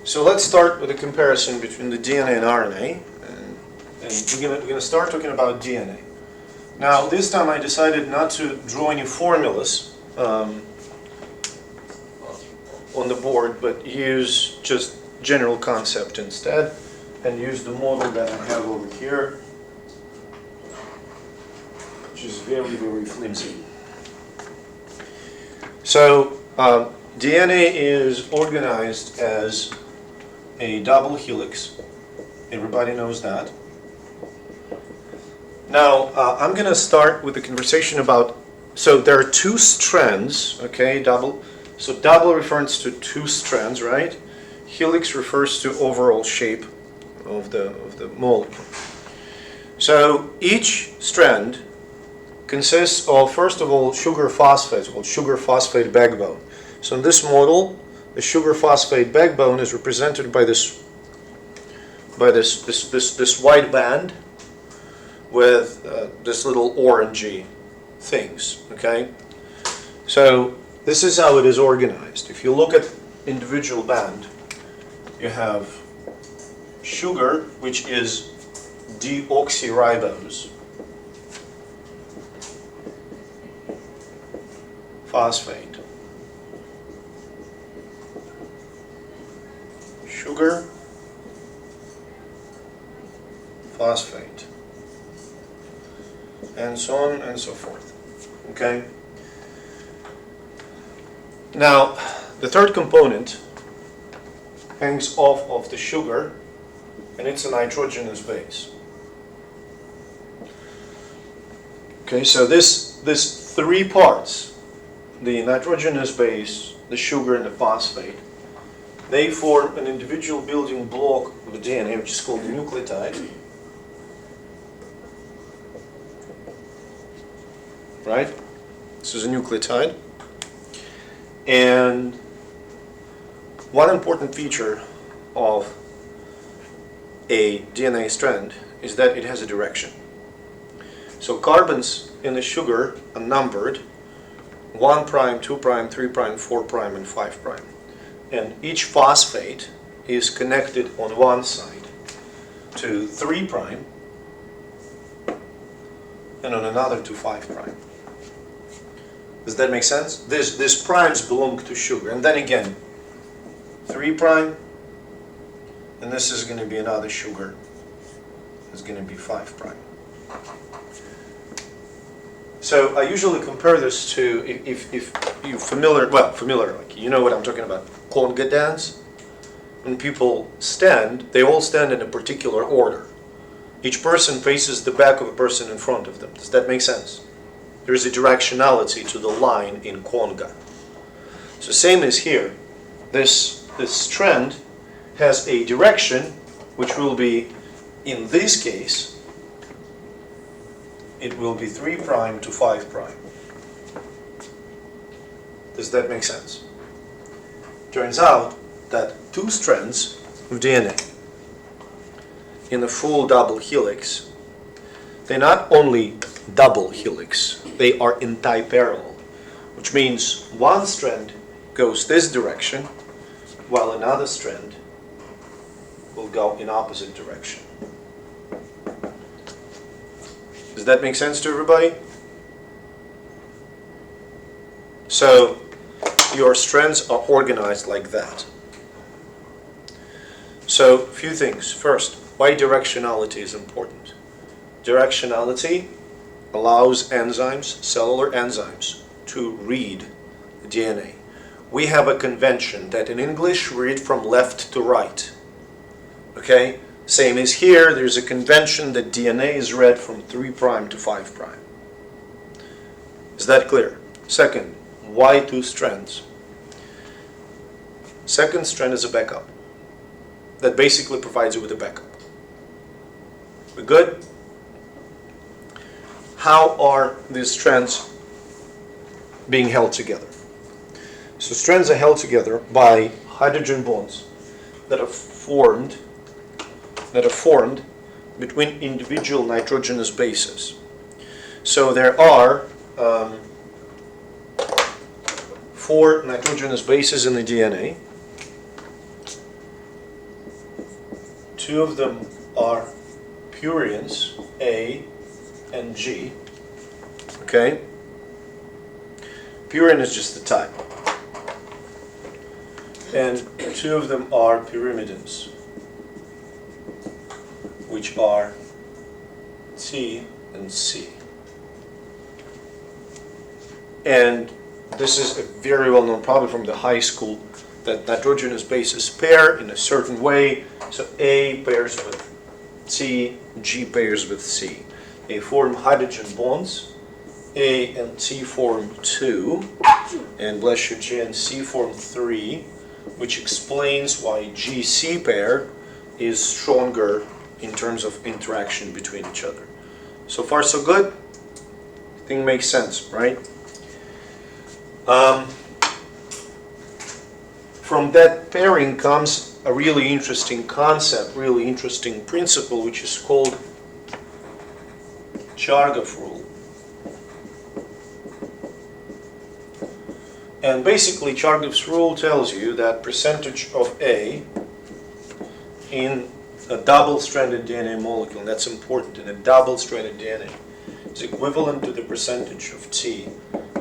So let's start with a comparison between the DNA and RNA, and we're gonna start talking about DNA. Now, this time I decided not to draw any formulas on the board, but use just general concept instead, and use the model that I have over here, which is very, very flimsy. So, DNA is organized as a double helix. Everybody knows that. Now, I'm going to start with a conversation about, so there are two strands, okay, double. So double refers to two strands, right? Helix refers to overall shape of the molecule. So each strand consists of, first of all, sugar phosphates, called sugar phosphate backbone. So in this model, the sugar phosphate backbone is represented by this white band with this little orangey things, okay? So this is how it is organized. If you look at individual band, you have sugar, which is deoxyribose, phosphate, sugar, phosphate, and so on and so forth. Okay? Now, the third component hangs off of the sugar, and it's a nitrogenous base. Okay, so this three parts, the nitrogenous base, the sugar, and the phosphate, they form an individual building block of the DNA, which is called the nucleotide. Right? This is a nucleotide. And one important feature of a DNA strand is that it has a direction. So carbons in the sugar are numbered 1', 2', 3', 4', and 5'. And each phosphate is connected on one side to 3', and on another to 5'. Does that make sense? These primes belong to sugar. And then again, 3', and this is going to be another sugar. It's going to be 5'. So I usually compare this to, if you're familiar, like you know what I'm talking about, conga dance. When people stand, they all stand in a particular order. Each person faces the back of a person in front of them. Does that make sense? There is a directionality to the line in conga. So same as here. This strand has a direction, which will be, in this case, it will be 3' to 5'. Does that make sense? Turns out that two strands of DNA in a full double helix, they not only double helix, they are anti-parallel, which means one strand goes this direction while another strand will go in opposite direction. Does that make sense to everybody? So your strands are organized like that. So a few things. First, why directionality is important. Directionality allows enzymes, cellular enzymes, to read the DNA. We have a convention that in English we read from left to right. Okay? Same as here, there's a convention that DNA is read from 3' to 5'. Is that clear? Second, why two strands? Second strand is a backup. That basically provides you with a backup. We good? How are these strands being held together? So strands are held together by hydrogen bonds that are formed between individual nitrogenous bases. So there are 4 nitrogenous bases in the DNA. Two of them are purines, A and G. Okay? Purine is just the type. And two of them are pyrimidines, which are T and C. And this is a very well-known problem from the high school, that nitrogenous bases pair in a certain way. So A pairs with T, G pairs with C. They form hydrogen bonds. A and T form 2, and bless you, G and C form 3, which explains why GC pair is stronger in terms of interaction between each other. So far so good? Thing makes sense, right? From that pairing comes a really interesting concept, really interesting principle, which is called Chargaff rule. And basically, Chargaff's rule tells you that percentage of A in a double-stranded DNA molecule, and that's important, in a double-stranded DNA, is equivalent to the percentage of T,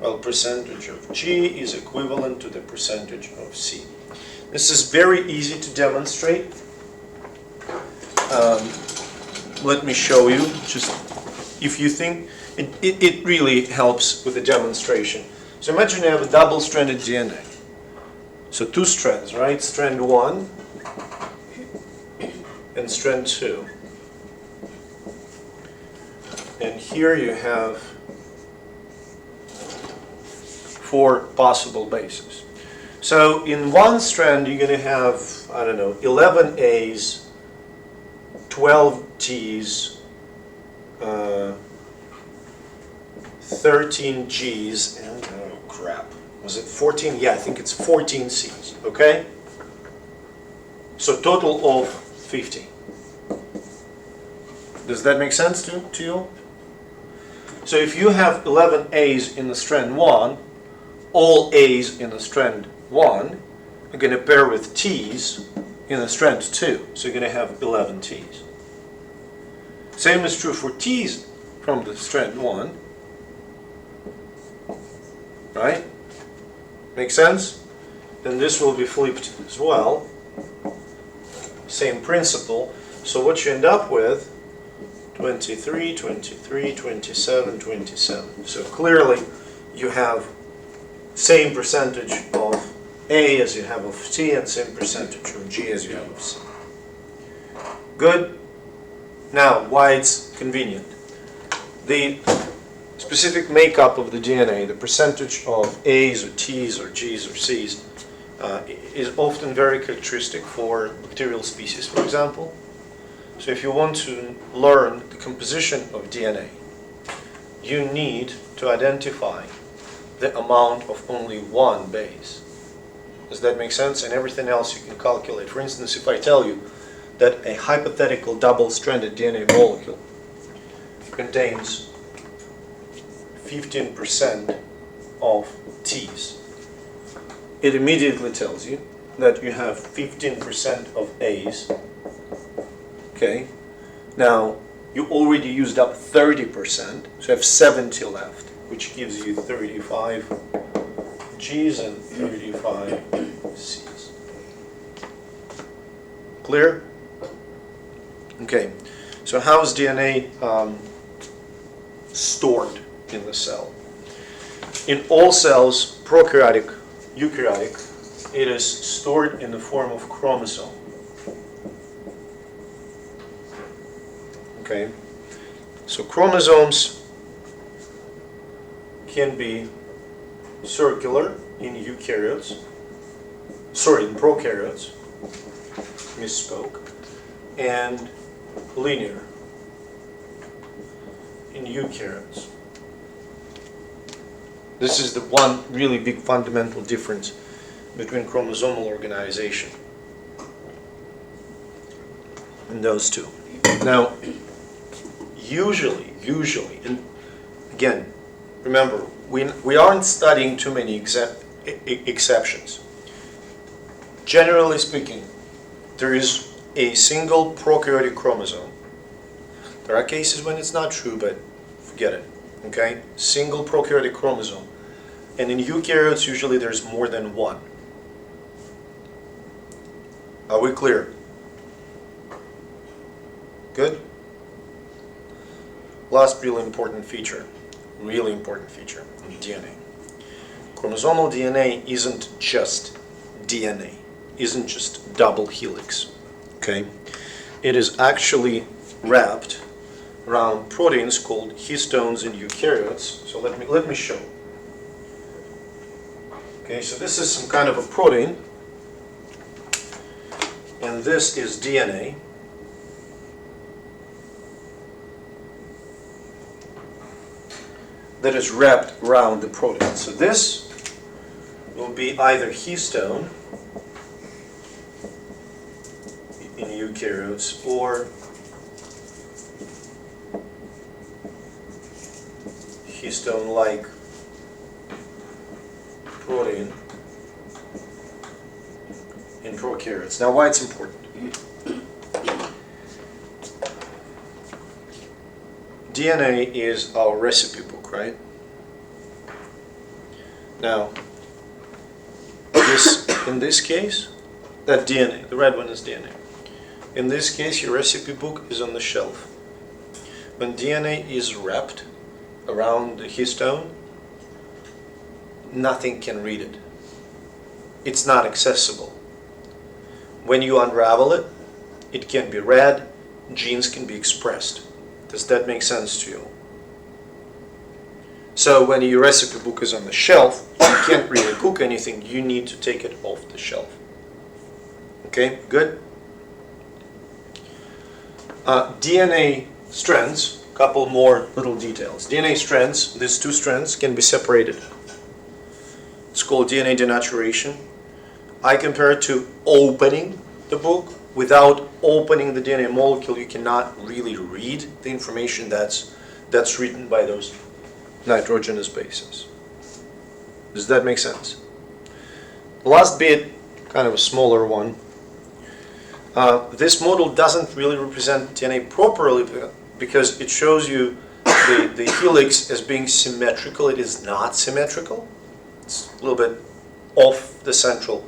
while percentage of G is equivalent to the percentage of C. This is very easy to demonstrate. Let me show you, just if you think, it really helps with the demonstration. So imagine you have a double-stranded DNA. So two strands, right? Strand 1 and strand 2. And here you have 4 possible bases. So in one strand you're going to have, I don't know, 11 A's, 12 T's, 13 G's, and oh crap, was it 14? Yeah, I think it's 14 C's, okay? So total of 50. Does that make sense to you? So if you have 11 A's in the strand 1, all A's in the strand 1 are going to pair with T's in the strand 2. So you're going to have 11 T's. Same is true for T's from the strand 1. Right? Make sense? Then this will be flipped as well. Same principle. So what you end up with, 23, 23, 27, 27. So clearly you have same percentage of A as you have of T and same percentage of G as you have of C. Good? Now, why it's convenient. The specific makeup of the DNA, the percentage of A's or T's or G's or C's, is often very characteristic for bacterial species, for example. So if you want to learn the composition of DNA, you need to identify the amount of only one base. Does that make sense? And everything else you can calculate. For instance, if I tell you that a hypothetical double-stranded DNA molecule contains 15% of T's, it immediately tells you that you have 15% of A's. Okay, now you already used up 30%, so you have 70 left, which gives you 35 G's and 35 C's. Clear? Okay, so how is DNA stored in the cell? In all cells, prokaryotic, eukaryotic, it is stored in the form of chromosome. Okay, so chromosomes can be circular in eukaryotes, in prokaryotes, misspoke, and linear in eukaryotes. This is the one really big fundamental difference between chromosomal organization and those two. Now, usually, and again, remember, we aren't studying too many exceptions. Generally speaking, there is a single prokaryotic chromosome. There are cases when it's not true, but forget it. Okay? Single prokaryotic chromosome. And in eukaryotes, usually there's more than one. Are we clear? Good? Last really important feature in DNA. Chromosomal DNA isn't just DNA, isn't just double helix. Okay? It is actually wrapped around proteins called histones in eukaryotes. So let me show. Okay, so this is some kind of a protein, and this is DNA. That is wrapped around the protein. So this will be either histone in eukaryotes or histone-like protein in prokaryotes. Now, why it's important? DNA is our recipe book, right? Now, in this case, that DNA, the red one is DNA. In this case, your recipe book is on the shelf. When DNA is wrapped around the histone, nothing can read it. It's not accessible. When you unravel it, it can be read, genes can be expressed. Does that make sense to you? So when your recipe book is on the shelf, you can't really cook anything, you need to take it off the shelf. Okay, good? DNA strands, a couple more little details. DNA strands, these two strands can be separated. It's called DNA denaturation. I compare it to opening the book. Without opening the DNA molecule, you cannot really read the information that's written by those nitrogenous bases. Does that make sense? The last bit, kind of a smaller one. This model doesn't really represent DNA properly because it shows you the helix as being symmetrical. It is not symmetrical. It's a little bit off the central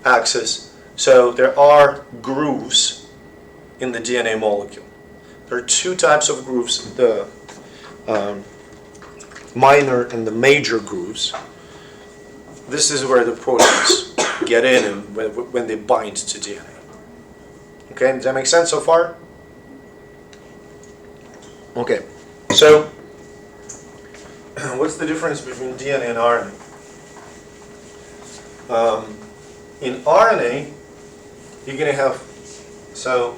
axis. So there are grooves in the DNA molecule. There are two types of grooves, the minor and the major grooves. This is where the proteins get in and when they bind to DNA. Okay, does that make sense so far? Okay, so what's the difference between DNA and RNA? In RNA, you're going to have, so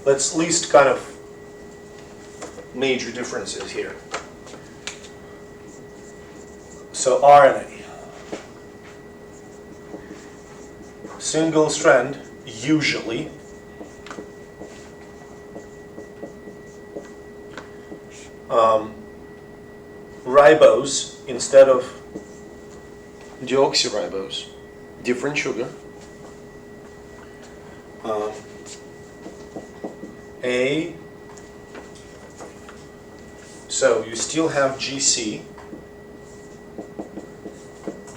let's list kind of major differences here. So RNA, single strand, usually, ribose instead of deoxyribose, different sugar. So you still have GC,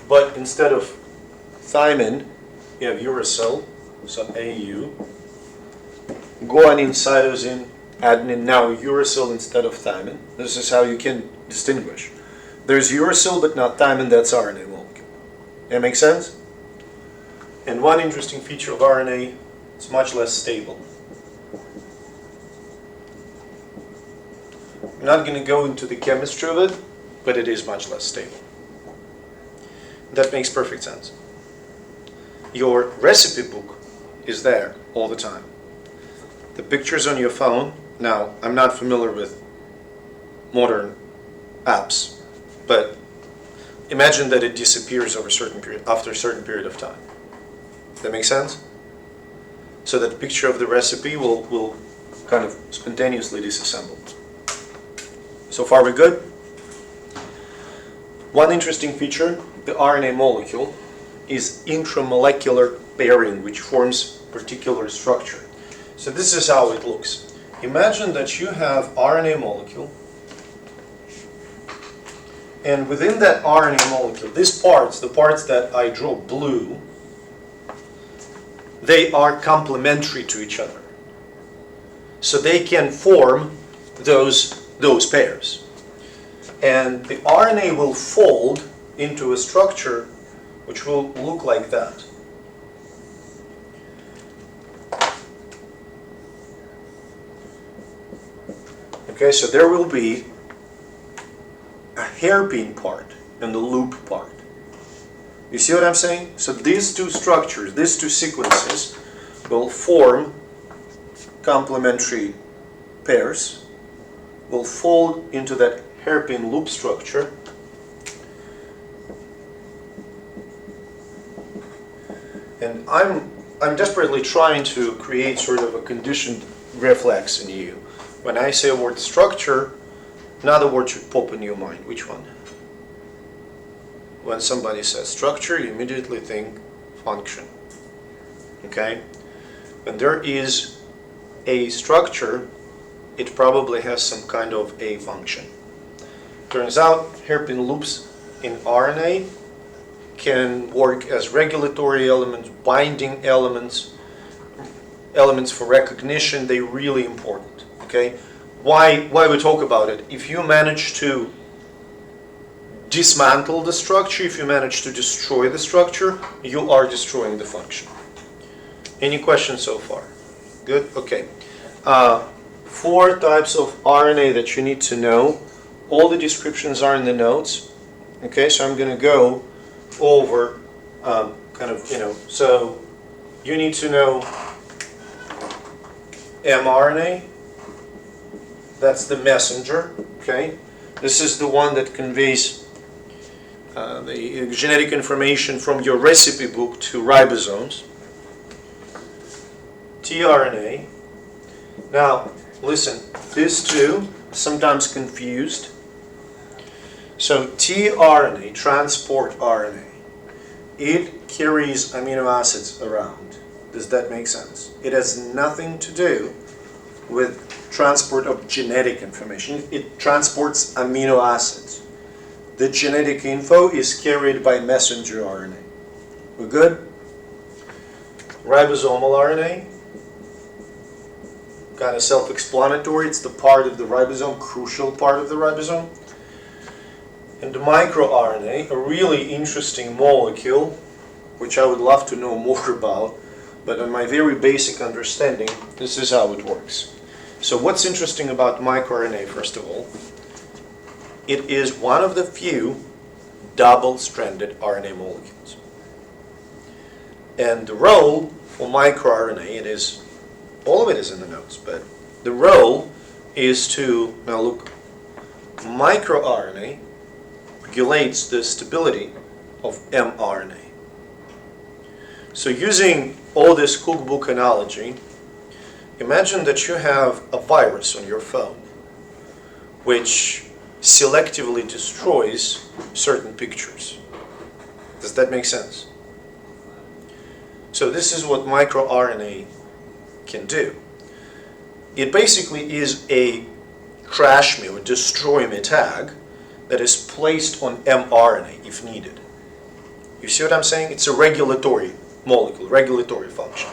but instead of thymine, you have uracil, so AU. Guanine, cytosine, adenine, now uracil instead of thymine. This is how you can distinguish. There's uracil, but not thymine, that's RNA molecule. That makes sense? And one interesting feature of RNA, it's much less stable. I'm not going to go into the chemistry of it, but it is much less stable. That makes perfect sense. Your recipe book is there all the time. The pictures on your phone, now I'm not familiar with modern apps, but imagine that it disappears over after a certain period of time. That makes sense? So that picture of the recipe will kind of spontaneously disassemble. So far we're good? One interesting feature, the RNA molecule is intramolecular pairing which forms particular structure. So this is how it looks. Imagine that you have RNA molecule, and within that RNA molecule, these parts, the parts that I draw blue, they are complementary to each other. So they can form those pairs. And the RNA will fold into a structure which will look like that. Okay, so there will be a hairpin part and the loop part. You see what I'm saying? So these two structures, these two sequences will form complementary pairs, will fold into that hairpin loop structure, and I'm desperately trying to create sort of a conditioned reflex in you. When I say a word structure, another word should pop in your mind. Which one? When somebody says structure, you immediately think function. Okay? When there is a structure, it probably has some kind of a function. Turns out hairpin loops in RNA can work as regulatory elements, binding elements, elements for recognition. They're really important. Okay? Why we talk about it? If you manage to dismantle the structure, if you manage to destroy the structure, you are destroying the function. Any questions so far? Good? Okay. 4 types of RNA that you need to know. All the descriptions are in the notes. Okay, so I'm going to go over so you need to know mRNA. That's the messenger. Okay, this is the one that conveys the genetic information from your recipe book to ribosomes. tRNA. Now, listen, these two sometimes confused. So tRNA, transport RNA, it carries amino acids around. Does that make sense? It has nothing to do with transport of genetic information. It transports amino acids. The genetic info is carried by messenger RNA. We're good? Ribosomal RNA, kind of self-explanatory. It's the part of the ribosome, crucial part of the ribosome. And the microRNA, a really interesting molecule, which I would love to know more about, but on my very basic understanding, this is how it works. So what's interesting about microRNA, first of all? It is one of the few double-stranded RNA molecules. And the role for microRNA, it is, all of it is in the notes, but the role is to, now look, microRNA regulates the stability of mRNA. So using all this cookbook analogy, imagine that you have a virus on your phone which selectively destroys certain pictures. Does that make sense? So this is what microRNA can do. It basically is a crash me or destroy me tag that is placed on mRNA if needed. You see what I'm saying? It's a regulatory molecule, regulatory function.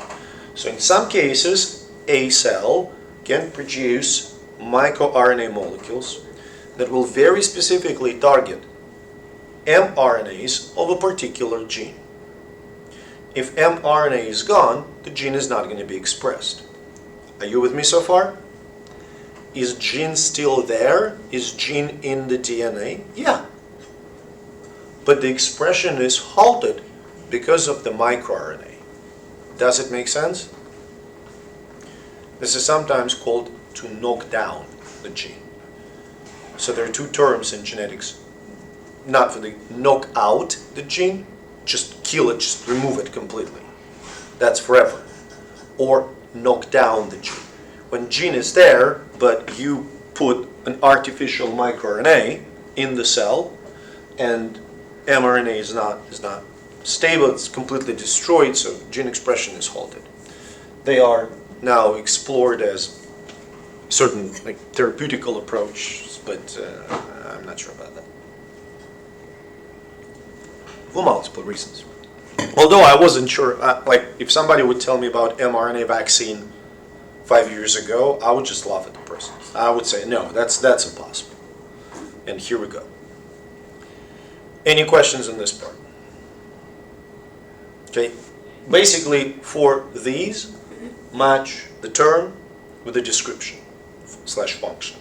So in some cases, a cell can produce microRNA molecules that will very specifically target mRNAs of a particular gene. If mRNA is gone, the gene is not going to be expressed. Are you with me so far? Is gene still there? Is gene in the DNA? Yeah. But the expression is halted because of the microRNA. Does it make sense? This is sometimes called to knock down the gene. So there are 2 terms in genetics. Not for the knock out the gene, just kill it, just remove it completely. That's forever. Or knock down the gene. When gene is there, but you put an artificial microRNA in the cell, and mRNA is not stable, it's completely destroyed, so gene expression is halted. They are now explored as certain like therapeutical approach, but I'm not sure about that. For multiple reasons. Although I wasn't sure, like if somebody would tell me about mRNA vaccine 5 years ago, I would just laugh at the person. I would say, no, that's impossible. And here we go. Any questions on this part? Okay, basically for these, match the term with the description / function.